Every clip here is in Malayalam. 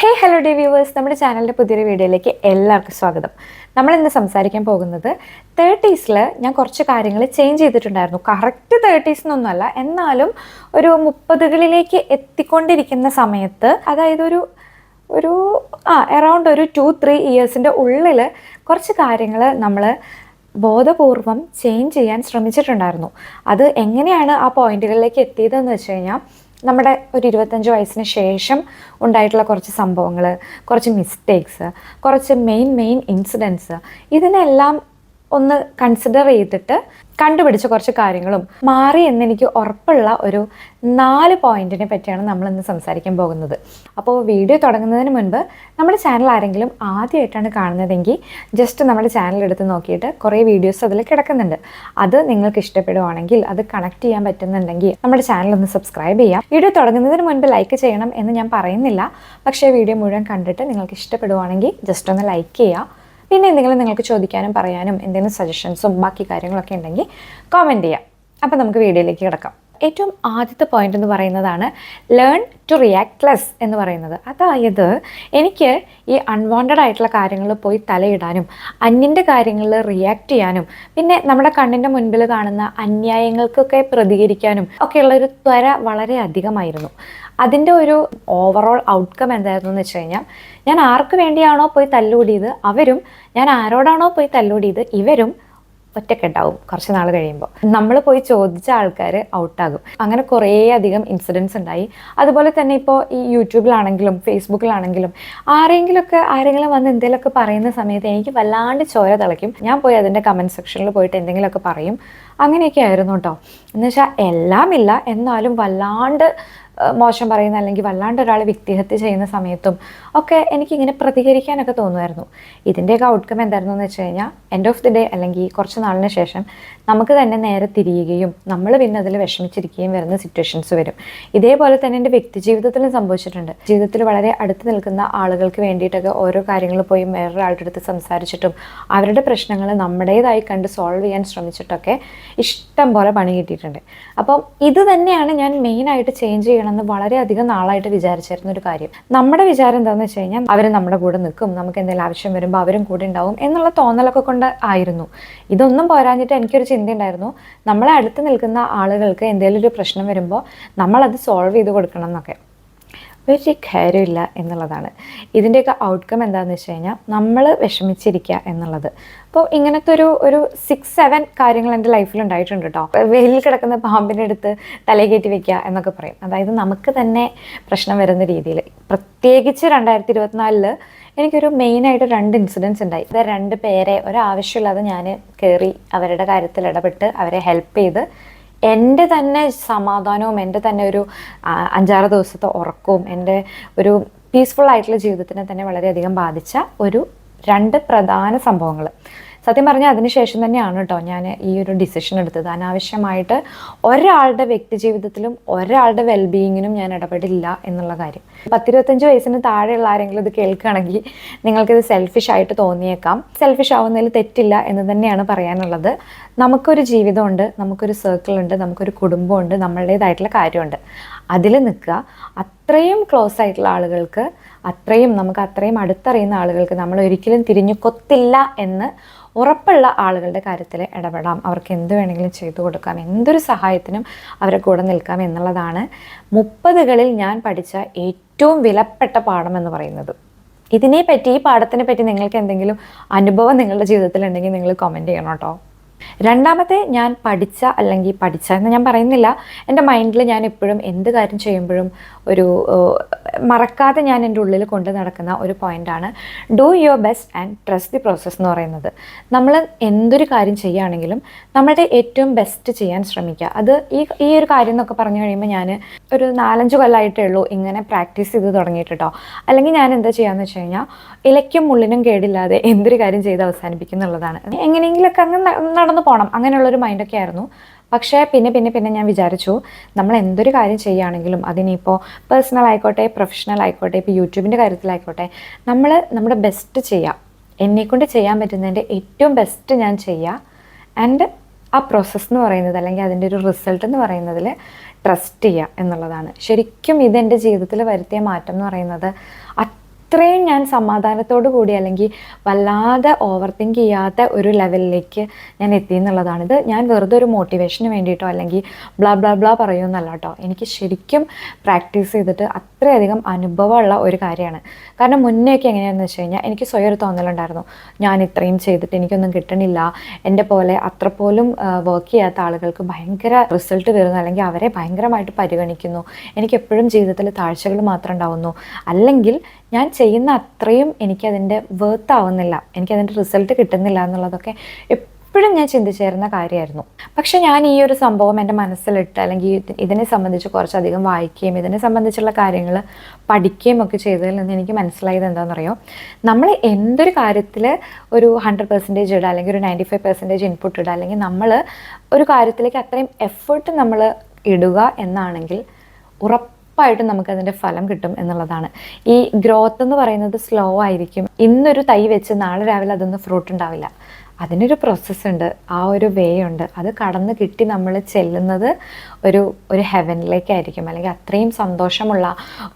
ഹലോ ഡി വ്യൂവേഴ്സ്, നമ്മുടെ ചാനലിൻ്റെ പുതിയൊരു വീഡിയോയിലേക്ക് എല്ലാവർക്കും സ്വാഗതം. നമ്മളിന്ന് സംസാരിക്കാൻ പോകുന്നത് 30s ഞാൻ കുറച്ച് കാര്യങ്ങൾ ചേഞ്ച് ചെയ്തിട്ടുണ്ടായിരുന്നു. കറക്റ്റ് 30s എന്നൊന്നുമല്ല, എന്നാലും ഒരു 30കളിലേക്ക് എത്തിക്കൊണ്ടിരിക്കുന്ന സമയത്ത്, അതായത് ഒരു അറൗണ്ട് ഒരു 2-3 ഇയേഴ്സിൻ്റെ ഉള്ളിൽ കുറച്ച് കാര്യങ്ങൾ നമ്മൾ ബോധപൂർവം ചേഞ്ച് ചെയ്യാൻ ശ്രമിച്ചിട്ടുണ്ടായിരുന്നു. അത് എങ്ങനെയാണ് ആ പോയിന്റുകളിലേക്ക് എത്തിയതെന്ന് വെച്ച് കഴിഞ്ഞാൽ, നമ്മുടെ ഒരു 25 വയസ്സിന് ശേഷം ഉണ്ടായിട്ടുള്ള കുറച്ച് സംഭവങ്ങൾ, കുറച്ച് മിസ്റ്റേക്സ്, കുറച്ച് മെയിൻ ഇൻസിഡൻസ്, ഇതിനെല്ലാം ഒന്ന് കൺസിഡർ ചെയ്തിട്ട് കണ്ടുപിടിച്ച കുറച്ച് കാര്യങ്ങളും മാറി എന്നെനിക്ക് ഉറപ്പുള്ള ഒരു 4 പോയിന്റിനെ പറ്റിയാണ് നമ്മളിന്ന് സംസാരിക്കാൻ പോകുന്നത്. അപ്പോൾ വീഡിയോ തുടങ്ങുന്നതിന് മുൻപ് നമ്മുടെ ചാനൽ ആരെങ്കിലും ആദ്യമായിട്ടാണ് കാണുന്നതെങ്കിൽ ജസ്റ്റ് നമ്മുടെ ചാനൽ എടുത്ത് നോക്കിയിട്ട് കുറേ വീഡിയോസ് അതിൽ കിടക്കുന്നുണ്ട്. അത് നിങ്ങൾക്ക് ഇഷ്ടപ്പെടുവാണെങ്കിൽ, അത് കണക്ട് ചെയ്യാൻ പറ്റുന്നുണ്ടെങ്കിൽ നമ്മുടെ ചാനൽ ഒന്ന് സബ്സ്ക്രൈബ് ചെയ്യാം. വീഡിയോ തുടങ്ങുന്നതിന് മുൻപ് ലൈക്ക് ചെയ്യണം എന്ന് ഞാൻ പറയുന്നില്ല, പക്ഷേ വീഡിയോ മുഴുവൻ കണ്ടിട്ട് നിങ്ങൾക്ക് ഇഷ്ടപ്പെടുവാണെങ്കിൽ ജസ്റ്റ് ഒന്ന് ലൈക്ക് ചെയ്യുക. പിന്നെ എന്തെങ്കിലും നിങ്ങൾക്ക് ചോദിക്കാനും പറയാനും എന്തെങ്കിലും സജഷൻസും ബാക്കി കാര്യങ്ങളൊക്കെ ഉണ്ടെങ്കിൽ കമൻറ്റ് ചെയ്യാം. അപ്പോൾ നമുക്ക് വീഡിയോയിലേക്ക് കിടക്കാം. ഏറ്റവും ആദ്യത്തെ പോയിന്റ് എന്ന് പറയുന്നതാണ് ലേൺ ടു റിയാക്ട് ലെസ് എന്ന് പറയുന്നത്. അതായത് എനിക്ക് ഈ അൺവാണ്ടഡ് ആയിട്ടുള്ള കാര്യങ്ങളിൽ പോയി തലയിടാനും, അന്യൻ്റെ കാര്യങ്ങളിൽ റിയാക്ട് ചെയ്യാനും, പിന്നെ നമ്മുടെ കണ്ണിൻ്റെ മുൻപിൽ കാണുന്ന അന്യായങ്ങൾക്കൊക്കെ പ്രതികരിക്കാനും ഒക്കെയുള്ളൊരു ത്വര വളരെ അധികമായിരുന്നു. അതിൻ്റെ ഒരു ഓവറോൾ ഔട്ട്കം എന്തായിരുന്നു എന്ന് വെച്ച് കഴിഞ്ഞാൽ, ഞാൻ ആർക്ക് വേണ്ടിയാണോ പോയി തല്ലുകൂടിയത് അവരും, ഞാൻ ആരോടാണോ പോയി തല്ലുകൂടിയത് ഇവരും ഒറ്റക്കെട്ടാവും. കുറച്ച് നാൾ കഴിയുമ്പോൾ നമ്മൾ പോയി ചോദിച്ച ആൾക്കാർ ഔട്ടാകും. അങ്ങനെ കുറേ അധികം ഇൻസിഡൻസ് ഉണ്ടായി. അതുപോലെ തന്നെ ഇപ്പോൾ ഈ യൂട്യൂബിലാണെങ്കിലും ഫേസ്ബുക്കിലാണെങ്കിലും ആരെങ്കിലും വന്ന് എന്തെങ്കിലുമൊക്കെ പറയുന്ന സമയത്ത് എനിക്ക് വല്ലാണ്ട് ചോര തിളയ്ക്കും. ഞാൻ പോയി അതിൻ്റെ കമൻറ്റ് സെക്ഷനിൽ പോയിട്ട് എന്തെങ്കിലുമൊക്കെ പറയും. അങ്ങനെയൊക്കെ ആയിരുന്നു കേട്ടോ. എന്നുവെച്ചാൽ എല്ലാമില്ല, എന്നാലും വല്ലാണ്ട് മോശം പറയുന്ന, അല്ലെങ്കിൽ വല്ലാണ്ട് ഒരാൾ വ്യക്തിഹത്യ ചെയ്യുന്ന സമയത്തും ഒക്കെ എനിക്കിങ്ങനെ പ്രതികരിക്കാനൊക്കെ തോന്നുമായിരുന്നു. ഇതിൻ്റെയൊക്കെ ഔട്ട്കം എന്തായിരുന്നു എന്ന് വെച്ച് കഴിഞ്ഞാൽ, എൻഡ് ഓഫ് ദി ഡേ അല്ലെങ്കിൽ കുറച്ച് നാളിന് ശേഷം നമുക്ക് തന്നെ നേരെ തിരിയുകയും നമ്മൾ പിന്നെ അതിൽ വിഷമിച്ചിരിക്കുകയും വരുന്ന സിറ്റുവേഷൻസ് വരും. ഇതേപോലെ തന്നെ എൻ്റെ വ്യക്തി ജീവിതത്തിലും സംഭവിച്ചിട്ടുണ്ട്. ജീവിതത്തിൽ വളരെ അടുത്ത് നിൽക്കുന്ന ആളുകൾക്ക് വേണ്ടിയിട്ടൊക്കെ ഓരോ കാര്യങ്ങൾ പോയി വേറൊരാളുടെ അടുത്ത് സംസാരിച്ചിട്ടും അവരുടെ പ്രശ്നങ്ങൾ നമ്മുടേതായി കണ്ട് സോൾവ് ചെയ്യാൻ ശ്രമിച്ചിട്ടൊക്കെ ഇഷ്ടം പോലെ പണി കിട്ടിയിട്ടുണ്ട്. അപ്പം ഇത് തന്നെയാണ് ഞാൻ മെയിനായിട്ട് ചേഞ്ച് ചെയ്യണമെന്ന് വളരെയധികം നാളായിട്ട് വിചാരിച്ചിരുന്ന ഒരു കാര്യം. നമ്മുടെ വിചാരം എന്താണെന്ന് വെച്ച് കഴിഞ്ഞാൽ, അവർ നമ്മുടെ കൂടെ നിൽക്കും, നമുക്ക് എന്തെങ്കിലും ആവശ്യം വരുമ്പോൾ അവരും കൂടെ ഉണ്ടാവും എന്നുള്ള തോന്നലൊക്കെ കൊണ്ട് ആയിരുന്നു. ഇതൊന്നും പോരാഞ്ഞിട്ട് എനിക്കൊരു ചിന്ത ഉണ്ടായിരുന്നു, നമ്മളെ അടുത്ത് നിൽക്കുന്ന ആളുകൾക്ക് എന്തെങ്കിലും ഒരു പ്രശ്നം വരുമ്പോൾ നമ്മളത് സോൾവ് ചെയ്ത് കൊടുക്കണം എന്നൊക്കെ. ഒരു കാര്യമില്ല എന്നുള്ളതാണ്. ഇതിൻ്റെയൊക്കെ ഔട്ട്കം എന്താണെന്ന് വെച്ച് കഴിഞ്ഞാൽ, നമ്മൾ വിഷമിച്ചിരിക്കുക എന്നുള്ളത്. അപ്പോൾ ഇങ്ങനത്തെ ഒരു 6-7 കാര്യങ്ങൾ എൻ്റെ ലൈഫിൽ ഉണ്ടായിട്ടുണ്ട് കേട്ടോ. വെയിലിൽ കിടക്കുന്ന പാമ്പിൻ്റെ അടുത്ത് തലയിൽ കയറ്റി വെക്കുക എന്നൊക്കെ പറയും. അതായത് നമുക്ക് തന്നെ പ്രശ്നം വരുന്ന രീതിയിൽ. പ്രത്യേകിച്ച് 2024 എനിക്കൊരു മെയിനായിട്ട് 2 ഇൻസിഡൻസ് ഉണ്ടായി. ഇത് 2 പേരെ ഒരാവശ്യമില്ലാതെ ഞാൻ കയറി അവരുടെ കാര്യത്തിൽ ഇടപെട്ട് അവരെ ഹെൽപ്പ് ചെയ്ത് എൻ്റെ തന്നെ സമാധാനവും എൻ്റെ തന്നെ ഒരു 5-6 ദിവസത്തെ ഉറക്കവും എൻ്റെ ഒരു പീസ്ഫുൾ ആയിട്ടുള്ള ജീവിതത്തിനെ തന്നെ വളരെയധികം ബാധിച്ച ഒരു 2 പ്രധാന സംഭവങ്ങൾ. സത്യം പറഞ്ഞാൽ അതിനുശേഷം തന്നെയാണ് കേട്ടോ ഞാൻ ഈ ഒരു ഡിസിഷൻ എടുത്തത്. അനാവശ്യമായിട്ട് ഒരാളുടെ വ്യക്തി ജീവിതത്തിലും ഒരാളുടെ വെൽബീയിങ്ങിനും ഞാൻ ഇടപെടില്ല എന്നുള്ള കാര്യം. 10-25 വയസ്സിന് താഴെയുള്ള ആരെങ്കിലും ഇത് കേൾക്കുകയാണെങ്കിൽ നിങ്ങൾക്കിത് സെൽഫിഷ് ആയിട്ട് തോന്നിയേക്കാം. സെൽഫിഷ് ആവുന്നതിൽ തെറ്റില്ല എന്ന് തന്നെയാണ് പറയാനുള്ളത്. നമുക്കൊരു ജീവിതമുണ്ട്, നമുക്കൊരു സർക്കിളുണ്ട്, നമുക്കൊരു കുടുംബമുണ്ട്, നമ്മളുടേതായിട്ടുള്ള കാര്യമുണ്ട്. അതിൽ നിൽക്കുക. അത്രയും ക്ലോസ് ആയിട്ടുള്ള ആളുകൾക്ക്, നമുക്ക് അത്രയും അടുത്തറിയുന്ന ആളുകൾക്ക് നമ്മൾ ഒരിക്കലും തിരിഞ്ഞു കൊത്തില്ല എന്ന് ഉറപ്പുള്ള ആളുകളുടെ കാര്യത്തിൽ ഇടപെടാം. അവർക്ക് എന്ത് വേണമെങ്കിലും ചെയ്തു കൊടുക്കാം, എന്തൊരു സഹായത്തിനും അവരെ കൂടെ നിൽക്കാം എന്നുള്ളതാണ് 30കളിൽ ഞാൻ പഠിച്ച ഏറ്റവും വിലപ്പെട്ട പാഠം എന്ന് പറയുന്നത്. ഈ പാഠത്തിനെ പറ്റി നിങ്ങൾക്ക് എന്തെങ്കിലും അനുഭവം നിങ്ങളുടെ ജീവിതത്തിൽ ഉണ്ടെങ്കിൽ നിങ്ങൾ കമൻറ്റ് ചെയ്യണം കേട്ടോ. രണ്ടാമത്തെ, ഞാൻ പഠിച്ച എന്ന് ഞാൻ പറയുന്നില്ല, എൻ്റെ മൈൻഡിൽ ഞാൻ എപ്പോഴും എന്ത് കാര്യം ചെയ്യുമ്പോഴും ഒരു മറക്കാതെ ഞാൻ എൻ്റെ ഉള്ളിൽ കൊണ്ട് നടക്കുന്ന ഒരു പോയിൻ്റാണ് do your best and trust the process എന്ന് പറയുന്നത്. നമ്മൾ എന്തൊരു കാര്യം ചെയ്യുകയാണെങ്കിലും നമ്മുടെ ഏറ്റവും ബെസ്റ്റ് ചെയ്യാൻ ശ്രമിക്കുക. അത് ഈ ഒരു കാര്യം എന്നൊക്കെ പറഞ്ഞു കഴിയുമ്പോൾ ഞാൻ ഒരു 4-5 കൊല്ലമായിട്ടേ ഉള്ളൂ ഇങ്ങനെ പ്രാക്ടീസ് ചെയ്ത് തുടങ്ങിയിട്ട് കേട്ടോ. അല്ലെങ്കിൽ ഞാൻ എന്താ ചെയ്യാന്ന് വെച്ച് കഴിഞ്ഞാൽ, ഇലയ്ക്കും മുള്ളിനും കേടില്ലാതെ എന്തൊരു കാര്യം ചെയ്ത് അവസാനിപ്പിക്കും എന്നുള്ളതാണ്. എങ്ങനെയെങ്കിലൊക്കെ അങ്ങ് നടന്നു പോകണം, അങ്ങനെയുള്ളൊരു മൈൻഡൊക്കെ ആയിരുന്നു. പക്ഷേ പിന്നെ ഞാൻ വിചാരിച്ചു, നമ്മൾ എന്തൊരു കാര്യം ചെയ്യുകയാണെങ്കിലും അതിനിപ്പോൾ പേഴ്സണൽ ആയിക്കോട്ടെ, പ്രൊഫഷണൽ ആയിക്കോട്ടെ, ഇപ്പോൾ യൂട്യൂബിൻ്റെ കാര്യത്തിലായിക്കോട്ടെ, നമ്മൾ നമ്മുടെ ബെസ്റ്റ് ചെയ്യുക. എന്നെക്കൊണ്ട് ചെയ്യാൻ പറ്റുന്നതിൻ്റെ ഏറ്റവും ബെസ്റ്റ് ഞാൻ ചെയ്യുക. ആൻഡ് ആ പ്രോസസ്സ് എന്ന് പറയുന്നത്, അല്ലെങ്കിൽ അതിൻ്റെ ഒരു റിസൾട്ട് എന്ന് പറയുന്നതിൽ ട്രസ്റ്റ് ചെയ്യുക എന്നുള്ളതാണ്. ശരിക്കും ഇതെൻ്റെ ജീവിതത്തിൽ വരുത്തിയ മാറ്റം എന്ന് പറയുന്നത് അത്രയും ഞാൻ സമാധാനത്തോടു കൂടി അല്ലെങ്കിൽ വല്ലാതെ ഓവർ തിങ്ക് ചെയ്യാത്ത ഒരു ലെവലിലേക്ക് ഞാൻ എത്തി എന്നുള്ളതാണ്. ഇത് ഞാൻ വെറുതെ ഒരു മോട്ടിവേഷന് വേണ്ടിയിട്ടോ അല്ലെങ്കിൽ ബ്ലാ ബ്ലാ ബ്ലാ പറയുമെന്നല്ല കേട്ടോ. എനിക്ക് ശരിക്കും പ്രാക്ടീസ് ചെയ്തിട്ട് അത്രയധികം അനുഭവമുള്ള ഒരു കാര്യമാണ്. കാരണം മുന്നേയൊക്കെ എങ്ങനെയാണെന്ന് വെച്ച് കഴിഞ്ഞാൽ എനിക്ക് സ്വയം ഒരു തോന്നലുണ്ടായിരുന്നു, ഞാൻ ഇത്രയും ചെയ്തിട്ട് എനിക്കൊന്നും കിട്ടണില്ല, എൻ്റെ പോലെ അത്ര പോലും വർക്ക് ചെയ്യാത്ത ആളുകൾക്ക് ഭയങ്കര റിസൾട്ട് വരുന്നു, അല്ലെങ്കിൽ അവരെ ഭയങ്കരമായിട്ട് പരിഗണിക്കുന്നു, എനിക്ക് എപ്പോഴും ജീവിതത്തിൽ താഴ്ചകൾ മാത്രം ഉണ്ടാവുന്നു, അല്ലെങ്കിൽ ഞാൻ ചെയ്യുന്ന അത്രയും എനിക്കതിൻ്റെ വർത്ത് ആവുന്നില്ല, എനിക്കതിൻ്റെ റിസൾട്ട് കിട്ടുന്നില്ല എന്നുള്ളതൊക്കെ എപ്പോഴും ഞാൻ ചിന്തിച്ചേരുന്ന കാര്യമായിരുന്നു. പക്ഷെ ഞാൻ ഈ ഒരു സംഭവം എൻ്റെ മനസ്സിലിട്ട് അല്ലെങ്കിൽ ഇതിനെ സംബന്ധിച്ച് കുറച്ചധികം വായിക്കുകയും ഇതിനെ സംബന്ധിച്ചുള്ള കാര്യങ്ങൾ പഠിക്കുകയും ഒക്കെ ചെയ്തതിൽ നിന്ന് എനിക്ക് മനസ്സിലായത് എന്താണെന്നറിയോ, നമ്മൾ എന്തൊരു കാര്യത്തിൽ ഒരു 100% ഇടുക അല്ലെങ്കിൽ ഒരു 95% ഇൻപുട്ട് ഇടുക, അല്ലെങ്കിൽ നമ്മൾ ഒരു കാര്യത്തിലേക്ക് അത്രയും എഫേർട്ട് നമ്മൾ ഇടുക എന്നാണെങ്കിൽ ഉറപ്പായിട്ടും നമുക്കതിൻ്റെ ഫലം കിട്ടും എന്നുള്ളതാണ്. ഈ ഗ്രോത്ത് എന്ന് പറയുന്നത് സ്ലോ ആയിരിക്കും. ഇന്നൊരു തൈ വെച്ച് നാളെ രാവിലെ അതൊന്നും ഫ്രൂട്ട് ഉണ്ടാവില്ല. അതിനൊരു പ്രോസസ്സുണ്ട്, ആ ഒരു വേ ഉണ്ട്. അത് കടന്ന് കിട്ടി നമ്മൾ ചെല്ലുന്നത് ഒരു ഹെവനിലേക്കായിരിക്കും, അല്ലെങ്കിൽ അത്രയും സന്തോഷമുള്ള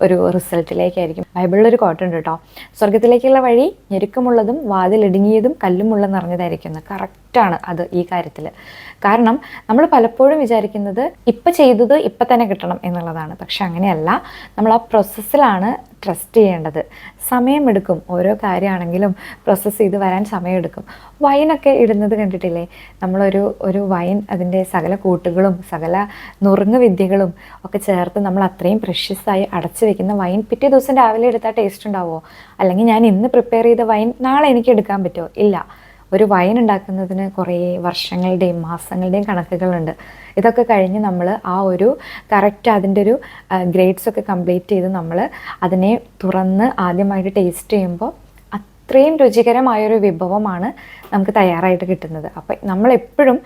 ഒരു റിസൾട്ടിലേക്കായിരിക്കും. ബൈബിളിലൊരു കോട്ടുണ്ട് കേട്ടോ, സ്വർഗത്തിലേക്കുള്ള വഴി ഞെരുക്കമുള്ളതും വാതിലിടുങ്ങിയതും കല്ലുമുള്ള നിറഞ്ഞതായിരിക്കുന്നു. കറക്റ്റാണ് അത് ഈ കാര്യത്തിൽ. കാരണം നമ്മൾ പലപ്പോഴും വിചാരിക്കുന്നത് ഇപ്പം ചെയ്തത് ഇപ്പം തന്നെ കിട്ടണം എന്നുള്ളതാണ്. പക്ഷെ അങ്ങനെയല്ല, നമ്മൾ ആ പ്രോസസ്സിലാണ് ട്രസ്റ്റ് ചെയ്യേണ്ടത്. സമയമെടുക്കും. ഓരോ കാര്യമാണെങ്കിലും പ്രോസസ്സ് ചെയ്ത് വരാൻ സമയമെടുക്കും. വൈനൊക്കെ ഇടുന്നത് കണ്ടിട്ടില്ലേ? ഒരു വൈൻ അതിൻ്റെ സകല കൂട്ടുകളും സകല നുറുങ്ങ് വിദ്യകളും ഒക്കെ ചേർത്ത് നമ്മൾ അത്രയും പ്രഷ്യസായി അടച്ചു വെക്കുന്ന വൈൻ പിറ്റേ ദിവസം രാവിലെ എടുത്താൽ ടേസ്റ്റ് ഉണ്ടാവുമോ? അല്ലെങ്കിൽ ഞാൻ ഇന്ന് പ്രിപ്പയർ ചെയ്ത വൈൻ നാളെ എനിക്ക് എടുക്കാൻ പറ്റുമോ? ഇല്ല. ഒരു വൈൻ ഉണ്ടാക്കുന്നതിന് കുറേ വർഷങ്ങളുടെയും മാസങ്ങളുടെയും കണക്കുകളുണ്ട്. ഇതൊക്കെ കഴിഞ്ഞ് നമ്മൾ ആ ഒരു കറക്റ്റ് അതിൻ്റെ ഒരു ഗ്രേഡ്സൊക്കെ കംപ്ലീറ്റ് ചെയ്ത് നമ്മൾ അതിനെ തുറന്ന് ആദ്യമായിട്ട് ടേസ്റ്റ് ചെയ്യുമ്പോൾ അത്രയും രുചികരമായൊരു വിഭവമാണ് നമുക്ക് തയ്യാറായിട്ട് കിട്ടുന്നത്. അപ്പം നമ്മളെപ്പോഴും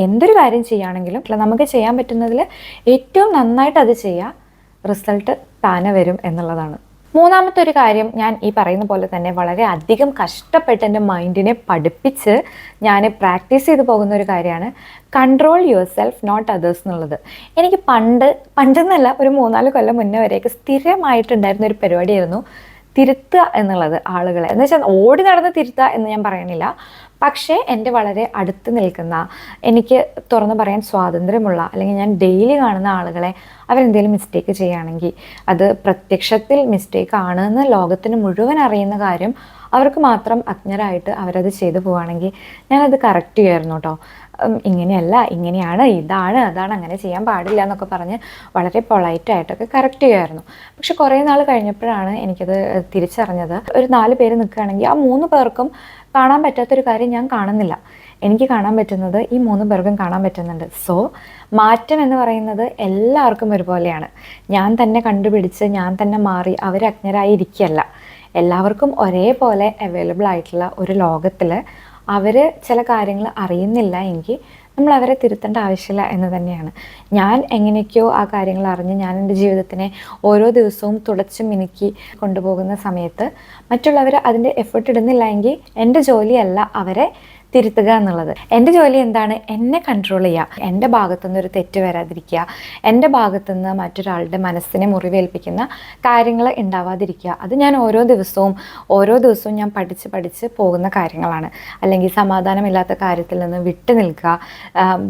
എന്തൊരു കാര്യം ചെയ്യുകയാണെങ്കിലും നമുക്ക് ചെയ്യാൻ പറ്റുന്നതിൽ ഏറ്റവും നന്നായിട്ട് അത് ചെയ്യുക, റിസൾട്ട് താനെ വരും എന്നുള്ളതാണ്. മൂന്നാമത്തെ ഒരു കാര്യം, ഞാൻ ഈ പറയുന്ന പോലെ തന്നെ വളരെ അധികം കഷ്ടപ്പെട്ട് എൻ്റെ മൈൻഡിനെ പഠിപ്പിച്ച് ഞാൻ പ്രാക്ടീസ് ചെയ്ത് പോകുന്ന ഒരു കാര്യമാണ് control yourself not others എന്നുള്ളത്. എനിക്ക് പണ്ടെന്നല്ല ഒരു 3-4 കൊല്ലം മുന്നേ വരെയൊക്കെ സ്ഥിരമായിട്ടുണ്ടായിരുന്ന ഒരു പരിപാടിയായിരുന്നു തിരുത്തുക എന്നുള്ളത് ആളുകളെ. എന്ന് വെച്ചാൽ ഓടി നടന്ന് തിരുത്തുക എന്ന് ഞാൻ പറയണില്ല, പക്ഷേ എൻ്റെ വളരെ അടുത്ത് നിൽക്കുന്ന, എനിക്ക് തുറന്ന് പറയാൻ സ്വാതന്ത്ര്യമുള്ള, അല്ലെങ്കിൽ ഞാൻ ഡെയിലി കാണുന്ന ആളുകളെ അവരെന്തെങ്കിലും മിസ്റ്റേക്ക് ചെയ്യുകയാണെങ്കിൽ അത് പ്രത്യക്ഷത്തിൽ മിസ്റ്റേക്ക് ആണെന്ന് ലോകത്തിന് മുഴുവൻ അറിയുന്ന കാര്യം അവർക്ക് മാത്രം അജ്ഞരായിട്ട് അവരത് ചെയ്തു പോവുകയാണെങ്കിൽ ഞാനത് കറക്റ്റ് ചെയ്യുമായിരുന്നു കേട്ടോ. ഇങ്ങനെയല്ല, ഇങ്ങനെയാണ്, ഇതാണ്, അതാണ്, അങ്ങനെ ചെയ്യാൻ പാടില്ല എന്നൊക്കെ പറഞ്ഞ് വളരെ പൊളൈറ്റായിട്ടൊക്കെ കറക്റ്റ് ചെയ്യുമായിരുന്നു. പക്ഷെ കുറേ നാൾ കഴിഞ്ഞപ്പോഴാണ് എനിക്കത് തിരിച്ചറിഞ്ഞത്. ഒരു 4 പേര് നിൽക്കുകയാണെങ്കിൽ ആ 3 പേർക്കും കാണാൻ പറ്റാത്തൊരു കാര്യം ഞാൻ കാണുന്നില്ല. എനിക്ക് കാണാൻ പറ്റുന്നത് ഈ 3 പേർക്കും കാണാൻ പറ്റുന്നുണ്ട്. സോ മാറ്റം എന്ന് പറയുന്നത് എല്ലാവർക്കും ഒരുപോലെയാണ്. ഞാൻ തന്നെ കണ്ടുപിടിച്ച് ഞാൻ തന്നെ മാറി അവർ അജ്ഞരായിരിക്കുകയല്ല. എല്ലാവർക്കും ഒരേപോലെ അവൈലബിൾ ആയിട്ടുള്ള ഒരു ലോകത്തിൽ അവർ ചില കാര്യങ്ങൾ അറിയുന്നില്ല എങ്കിൽ നമ്മൾ അവരെ തിരുത്തേണ്ട ആവശ്യമില്ല എന്ന് തന്നെയാണ്. ഞാൻ എങ്ങനെയൊക്കെയോ ആ കാര്യങ്ങൾ അറിഞ്ഞ് ഞാൻ എൻ്റെ ജീവിതത്തിനെ ഓരോ ദിവസവും തുടച്ച് മിനുക്കി കൊണ്ടുപോകുന്ന സമയത്ത് മറ്റുള്ളവർ അതിൻ്റെ എഫേർട്ട് ഇടുന്നില്ല എങ്കിൽ എൻ്റെ ജോലിയല്ല അവരെ തിരുത്തുക എന്നുള്ളത്. എൻ്റെ ജോലി എന്താണ്? എന്നെ കൺട്രോൾ ചെയ്യുക, എൻ്റെ ഭാഗത്തുനിന്ന് ഒരു തെറ്റ് വരാതിരിക്കുക, എൻ്റെ ഭാഗത്തുനിന്ന് മറ്റൊരാളുടെ മനസ്സിനെ മുറിവേൽപ്പിക്കുന്ന കാര്യങ്ങൾ ഉണ്ടാവാതിരിക്കുക. അത് ഞാൻ ഓരോ ദിവസവും ഞാൻ പഠിച്ച് പോകുന്ന കാര്യങ്ങളാണ്. അല്ലെങ്കിൽ സമാധാനമില്ലാത്ത കാര്യത്തിൽ നിന്ന് വിട്ടു നിൽക്കുക,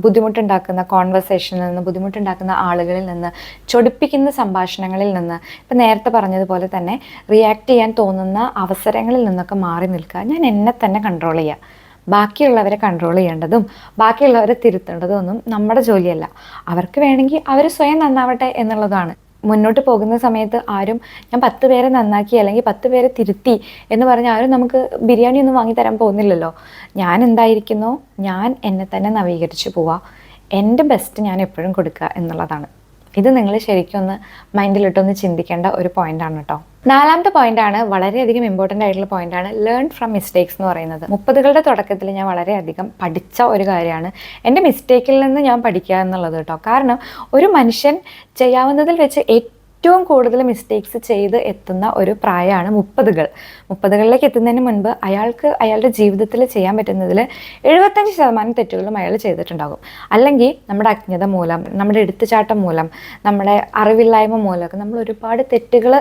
ബുദ്ധിമുട്ടുണ്ടാക്കുന്ന കോൺവെർസേഷനിൽ നിന്ന്, ബുദ്ധിമുട്ടുണ്ടാക്കുന്ന ആളുകളിൽ നിന്ന്, ചൊടിപ്പിക്കുന്ന സംഭാഷണങ്ങളിൽ നിന്ന്, ഇപ്പം നേരത്തെ പറഞ്ഞതുപോലെ തന്നെ റിയാക്ട് ചെയ്യാൻ തോന്നുന്ന അവസരങ്ങളിൽ നിന്നൊക്കെ മാറി നിൽക്കുക. ഞാൻ എന്നെ തന്നെ കൺട്രോൾ ചെയ്യുക. ബാക്കിയുള്ളവരെ കൺട്രോൾ ചെയ്യേണ്ടതും ബാക്കിയുള്ളവരെ തിരുത്തേണ്ടതും ഒന്നും നമ്മുടെ ജോലിയല്ല. അവർക്ക് വേണമെങ്കിൽ അവർ സ്വയം നന്നാവട്ടെ എന്നുള്ളതാണ്. മുന്നോട്ട് പോകുന്ന സമയത്ത് ആരും ഞാൻ 10 പേരെ നന്നാക്കി അല്ലെങ്കിൽ 10 പേരെ തിരുത്തി എന്ന് പറഞ്ഞ് ആരും നമുക്ക് ബിരിയാണി ഒന്നും വാങ്ങിത്തരാൻ പോകുന്നില്ലല്ലോ. ഞാൻ എന്തായിരിക്കുന്നോ ഞാൻ എന്നെ തന്നെ നവീകരിച്ച് പോവുക, എൻ്റെ ബെസ്റ്റ് ഞാൻ എപ്പോഴും കൊടുക്കുക എന്നുള്ളതാണ്. ഇത് നിങ്ങൾ ശരിക്കും ഒന്ന് മൈൻഡിലിട്ടൊന്ന് ചിന്തിക്കേണ്ട ഒരു പോയിൻ്റാണ് കേട്ടോ. 4ാമത്തെ പോയിൻ്റാണ്, വളരെയധികം ഇമ്പോർട്ടൻ്റ് ആയിട്ടുള്ള പോയിൻ്റാണ് ലേൺ ഫ്രം മിസ്റ്റേക്സ് എന്ന് പറയുന്നത്. 30കളുടെ തുടക്കത്തിൽ ഞാൻ വളരെയധികം പഠിച്ച ഒരു കാര്യമാണ് എൻ്റെ മിസ്റ്റേക്കിൽ നിന്ന് ഞാൻ പഠിക്കുക എന്നുള്ളത് കേട്ടോ. കാരണം ഒരു മനുഷ്യൻ ചെയ്യാവുന്നതിൽ വെച്ച് ഏറ്റവും കൂടുതൽ മിസ്റ്റേക്സ് ചെയ്ത് എത്തുന്ന ഒരു പ്രായമാണ് 30കളിലേക്ക് എത്തുന്നതിന് മുൻപ് അയാളുടെ ജീവിതത്തിൽ ചെയ്യാൻ പറ്റുന്നതിൽ 75% തെറ്റുകളും അയാൾ ചെയ്തിട്ടുണ്ടാകും. അല്ലെങ്കിൽ നമ്മുടെ അജ്ഞത മൂലം, നമ്മുടെ എടുത്തുചാട്ടം മൂലം, നമ്മുടെ അറിവില്ലായ്മ മൂലമൊക്കെ നമ്മൾ ഒരുപാട് തെറ്റുകൾ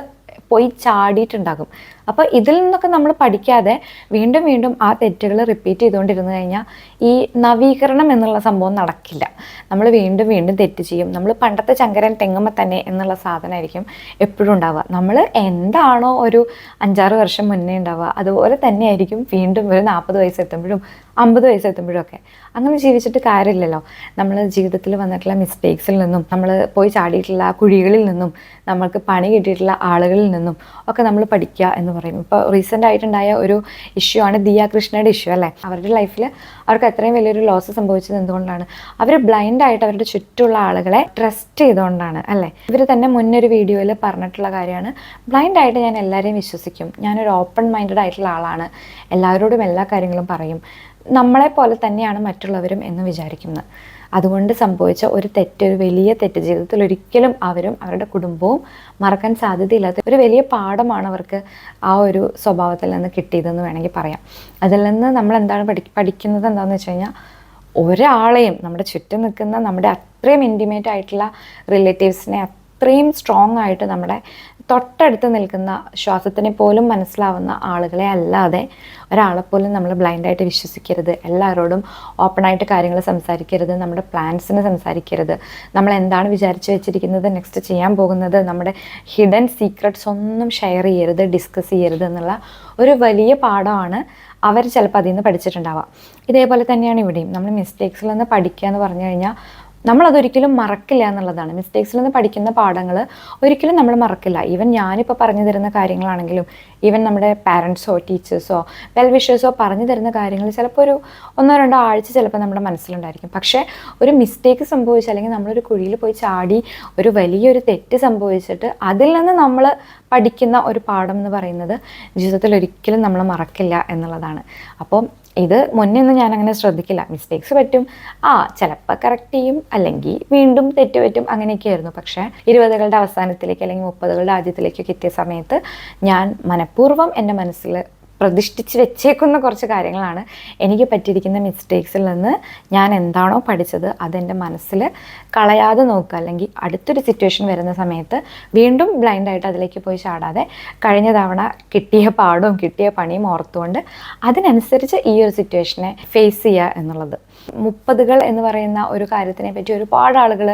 പോയി ചാടിയിട്ടുണ്ടാകും. അപ്പോൾ ഇതിൽ നിന്നൊക്കെ നമ്മൾ പഠിക്കാതെ വീണ്ടും വീണ്ടും ആ തെറ്റുകൾ റിപ്പീറ്റ് ചെയ്തുകൊണ്ടിരുന്നു കഴിഞ്ഞാൽ ഈ നവീകരണം എന്നുള്ള സംഭവം നടക്കില്ല. നമ്മൾ വീണ്ടും വീണ്ടും തെറ്റ് ചെയ്യും. നമ്മൾ പണ്ടത്തെ ചങ്കരൻ തെങ്ങുമ്പോൾ തന്നെ എന്നുള്ള സാധനമായിരിക്കും എപ്പോഴും ഉണ്ടാവുക. നമ്മൾ എന്താണോ ഒരു 5-6 വർഷം മുന്നേ ഉണ്ടാവുക അതുപോലെ തന്നെയായിരിക്കും വീണ്ടും ഒരു 40 വയസ്സെത്തുമ്പോഴും 50 വയസ്സെത്തുമ്പോഴും ഒക്കെ. അങ്ങനെ ജീവിച്ചിട്ട് കാര്യമില്ലല്ലോ. നമ്മൾ ജീവിതത്തിൽ വന്നിട്ടുള്ള മിസ്റ്റേക്സിൽ നിന്നും നമ്മൾ പോയി ചാടിയിട്ടുള്ള കുഴികളിൽ നിന്നും നമ്മൾക്ക് പണി കിട്ടിയിട്ടുള്ള ആളുകളിൽ നിന്നും ഒക്കെ നമ്മൾ പഠിക്കുക എന്ന് പറയും. ഇപ്പോൾ റീസെൻ്റ് ആയിട്ടുണ്ടായ ഒരു ഇഷ്യൂ ആണ് ദിയ കൃഷ്ണയുടെ ഇഷ്യൂ അല്ലേ. അവരുടെ ലൈഫിൽ അവർക്ക് അത്രയും വലിയൊരു ലോസ് സംഭവിച്ചത് എന്തുകൊണ്ടാണ്? അവർ ബ്ലൈൻഡായിട്ട് അവരുടെ ചുറ്റുമുള്ള ആളുകളെ ട്രസ്റ്റ് ചെയ്തുകൊണ്ടാണ് അല്ലേ. ഇവർ തന്നെ മുന്നൊരു വീഡിയോയിൽ പറഞ്ഞിട്ടുള്ള കാര്യമാണ്, ബ്ലൈൻഡായിട്ട് ഞാൻ എല്ലാവരെയും വിശ്വസിക്കും, ഞാനൊരു ഓപ്പൺ മൈൻഡഡ് ആയിട്ടുള്ള ആളാണ്, എല്ലാവരോടും എല്ലാ കാര്യങ്ങളും പറയും, നമ്മളെപ്പോലെ തന്നെയാണ് മറ്റുള്ളവരും എന്ന് വിചാരിക്കുന്നത്. അതുകൊണ്ട് സംഭവിച്ച ഒരു വലിയ തെറ്റ് ജീവിതത്തിൽ ഒരിക്കലും അവരും അവരുടെ കുടുംബവും മറക്കാൻ സാധ്യതയില്ലാത്ത ഒരു വലിയ പാഠമാണ് അവർക്ക് ആ ഒരു സ്വഭാവത്തിൽ നിന്ന് കിട്ടിയതെന്ന് വേണമെങ്കിൽ പറയാം. അതിൽ നിന്ന് നമ്മൾ എന്താണ് പഠിക്കുന്നത് എന്താണെന്ന് വെച്ച് കഴിഞ്ഞാൽ, ഒരാളെയും നമ്മുടെ ചുറ്റും നിൽക്കുന്ന നമ്മുടെ അത്രയും ഇൻറ്റിമേറ്റ് ആയിട്ടുള്ള റിലേറ്റീവ്സിനെ അത്രയും സ്ട്രോങ് ആയിട്ട് നമ്മുടെ തൊട്ടടുത്ത് നിൽക്കുന്ന ശ്വാസത്തിനെ പോലും മനസ്സിലാവുന്ന ആളുകളെ അല്ലാതെ ഒരാളെപ്പോലും നമ്മൾ ബ്ലൈൻഡായിട്ട് വിശ്വസിക്കരുത്. എല്ലാവരോടും ഓപ്പണായിട്ട് കാര്യങ്ങൾ സംസാരിക്കരുത്. നമ്മുടെ പ്ലാൻസിന് സംസാരിക്കരുത്. നമ്മൾ എന്താണ് വിചാരിച്ച് വെച്ചിരിക്കുന്നത്, നെക്സ്റ്റ് ചെയ്യാൻ പോകുന്നത്, നമ്മുടെ ഹിഡൻ സീക്രട്സ് ഒന്നും ഷെയർ ചെയ്യരുത്, ഡിസ്കസ് ചെയ്യരുത് എന്നുള്ള ഒരു വലിയ പാഠമാണ് അവർ ചിലപ്പോൾ അതിൽ നിന്ന് പഠിച്ചിട്ടുണ്ടാവാം. ഇതേപോലെ തന്നെയാണ് ഇവിടെയും. നമ്മൾ മിസ്റ്റേക്സിൽ നിന്ന് പഠിക്കുക എന്ന് പറഞ്ഞു കഴിഞ്ഞാൽ നമ്മളതൊരിക്കലും മറക്കില്ല എന്നുള്ളതാണ്. മിസ്റ്റേക്സിൽ നിന്ന് പഠിക്കുന്ന പാഠങ്ങൾ ഒരിക്കലും നമ്മൾ മറക്കില്ല. ഈവൻ ഞാനിപ്പോൾ പറഞ്ഞു തരുന്ന കാര്യങ്ങളാണെങ്കിലും, ഈവൻ നമ്മുടെ പാരൻസോ ടീച്ചേഴ്സോ വെൽ വിഷേഴ്സോ പറഞ്ഞു തരുന്ന കാര്യങ്ങൾ ചിലപ്പോൾ ഒരു 1-2 ആഴ്ച ചിലപ്പോൾ നമ്മുടെ മനസ്സിലുണ്ടായിരിക്കും. പക്ഷേ ഒരു മിസ്റ്റേക്ക് സംഭവിച്ച് അല്ലെങ്കിൽ നമ്മളൊരു കുഴിയിൽ പോയി ചാടി ഒരു വലിയൊരു തെറ്റ് സംഭവിച്ചിട്ട് അതിൽ നിന്ന് നമ്മൾ പഠിക്കുന്ന ഒരു പാഠം എന്ന് പറയുന്നത് ജീവിതത്തിൽ ഒരിക്കലും നമ്മൾ മറക്കില്ല എന്നുള്ളതാണ്. അപ്പോൾ ഇത് മുന്നേ ഒന്നും ഞാനങ്ങനെ ശ്രദ്ധിക്കില്ല. മിസ്റ്റേക്സ് പറ്റും, ചിലപ്പോൾ കറക്റ്റ് ചെയ്യും, അല്ലെങ്കിൽ വീണ്ടും തെറ്റ് പറ്റും, അങ്ങനെയൊക്കെയായിരുന്നു. പക്ഷേ 20കളുടെ അവസാനത്തിലേക്ക് അല്ലെങ്കിൽ 30കളുടെ ആദ്യത്തിലേക്കൊക്കെ എത്തിയ സമയത്ത് ഞാൻ മനഃപൂർവ്വം എൻ്റെ മനസ്സിൽ പ്രതിഷ്ഠിച്ച് വെച്ചേക്കുന്ന കുറച്ച് കാര്യങ്ങളാണ്. എനിക്ക് പറ്റിയിരിക്കുന്ന മിസ്റ്റേക്സിൽ നിന്ന് ഞാൻ എന്താണോ പഠിച്ചത് അതെൻ്റെ മനസ്സിൽ കളയാതെ നോക്കുക. അല്ലെങ്കിൽ അടുത്തൊരു സിറ്റുവേഷൻ വരുന്ന സമയത്ത് വീണ്ടും ബ്ലൈൻഡായിട്ട് അതിലേക്ക് പോയി ചാടാതെ കഴിഞ്ഞ തവണ കിട്ടിയ പാഠവും കിട്ടിയ പണിയും ഓർത്തുകൊണ്ട് അതിനനുസരിച്ച് ഈ ഒരു സിറ്റുവേഷനെ ഫേസ് ചെയ്യുക എന്നുള്ളത്. 30കൾ എന്ന് പറയുന്ന ഒരു കാര്യത്തിനെ പറ്റി ഒരുപാട് ആളുകൾ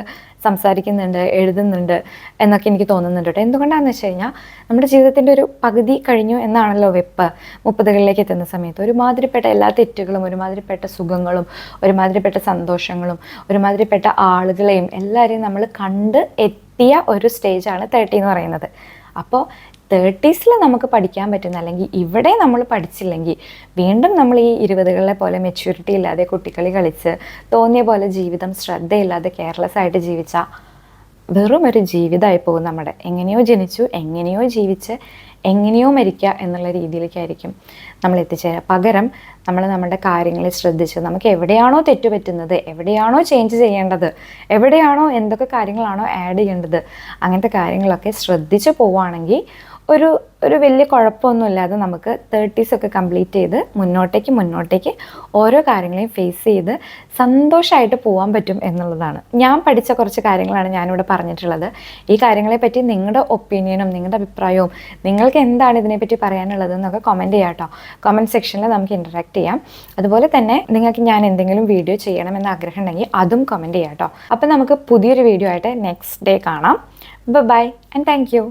സംസാരിക്കുന്നുണ്ട്, എഴുതുന്നുണ്ട് എന്നൊക്കെ എനിക്ക് തോന്നുന്നുണ്ട് കേട്ടോ. എന്തുകൊണ്ടാണെന്ന് വെച്ച് കഴിഞ്ഞാൽ നമ്മുടെ ജീവിതത്തിൻ്റെ ഒരു പകുതി കഴിഞ്ഞു എന്നാണല്ലോ വെപ്പ്. 30കളിലേക്ക് എത്തുന്ന സമയത്ത് ഒരുമാതിരിപ്പെട്ട എല്ലാ തെറ്റുകളും, ഒരുമാതിരിപ്പെട്ട സുഖങ്ങളും, ഒരുമാതിരിപ്പെട്ട സന്തോഷങ്ങളും, ഒരുമാതിരിപ്പെട്ട ആളുകളെയും എല്ലാവരെയും നമ്മൾ കണ്ട് എത്തിയ ഒരു സ്റ്റേജാണ് 30 എന്ന് പറയുന്നത്. അപ്പോൾ 30s നമുക്ക് പഠിക്കാൻ പറ്റുന്ന, അല്ലെങ്കിൽ ഇവിടെ നമ്മൾ പഠിച്ചില്ലെങ്കിൽ വീണ്ടും നമ്മൾ ഈ 20കളിലെ പോലെ മെച്യൂരിറ്റി ഇല്ലാതെ കുട്ടിക്കളി കളിച്ച് തോന്നിയ പോലെ ജീവിതം ശ്രദ്ധയില്ലാതെ കെയർലെസ് ആയിട്ട് ജീവിച്ചാൽ വെറും ഒരു ജീവിതമായി പോകും. നമ്മുടെ എങ്ങനെയോ ജനിച്ചു, എങ്ങനെയോ ജീവിച്ച്, എങ്ങനെയോ മരിക്കുക എന്നുള്ള രീതിയിലേക്കായിരിക്കും നമ്മൾ എത്തിച്ചേരുക. പകരം നമ്മൾ നമ്മുടെ കാര്യങ്ങളിൽ ശ്രദ്ധിച്ച് നമുക്ക് എവിടെയാണോ തെറ്റുപറ്റുന്നത്, എവിടെയാണോ ചേഞ്ച് ചെയ്യേണ്ടത്, എവിടെയാണോ എന്തൊക്കെ കാര്യങ്ങളാണോ ആഡ് ചെയ്യേണ്ടത്, അങ്ങനത്തെ കാര്യങ്ങളൊക്കെ ശ്രദ്ധിച്ച് പോവുകയാണെങ്കിൽ ഒരു വലിയ കുഴപ്പമൊന്നുമില്ലാതെ നമുക്ക് 30s ഒക്കെ കംപ്ലീറ്റ് ചെയ്ത് മുന്നോട്ടേക്ക് ഓരോ കാര്യങ്ങളെയും ഫേസ് ചെയ്ത് സന്തോഷമായിട്ട് പോകാൻ പറ്റും എന്നുള്ളതാണ്. ഞാൻ പഠിച്ച കുറച്ച് കാര്യങ്ങളാണ് ഞാനിവിടെ പറഞ്ഞിട്ടുള്ളത്. ഈ കാര്യങ്ങളെ പറ്റി നിങ്ങളുടെ ഒപ്പീനിയനും നിങ്ങളുടെ അഭിപ്രായവും നിങ്ങൾക്ക് എന്താണ് ഇതിനെപ്പറ്റി പറയാനുള്ളത് എന്നൊക്കെ കമൻറ്റ് ചെയ്യാം കേട്ടോ. കമൻറ്റ് സെക്ഷനിൽ നമുക്ക് ഇൻറ്ററാക്ട് ചെയ്യാം. അതുപോലെ തന്നെ നിങ്ങൾക്ക് ഞാൻ എന്തെങ്കിലും വീഡിയോ ചെയ്യണമെന്ന് ആഗ്രഹം ഉണ്ടെങ്കിൽ അതും കമൻറ്റ് ചെയ്യാം കേട്ടോ. അപ്പം നമുക്ക് പുതിയൊരു വീഡിയോ ആയിട്ട് നെക്സ്റ്റ് ഡേ കാണാം. Bye and thank U.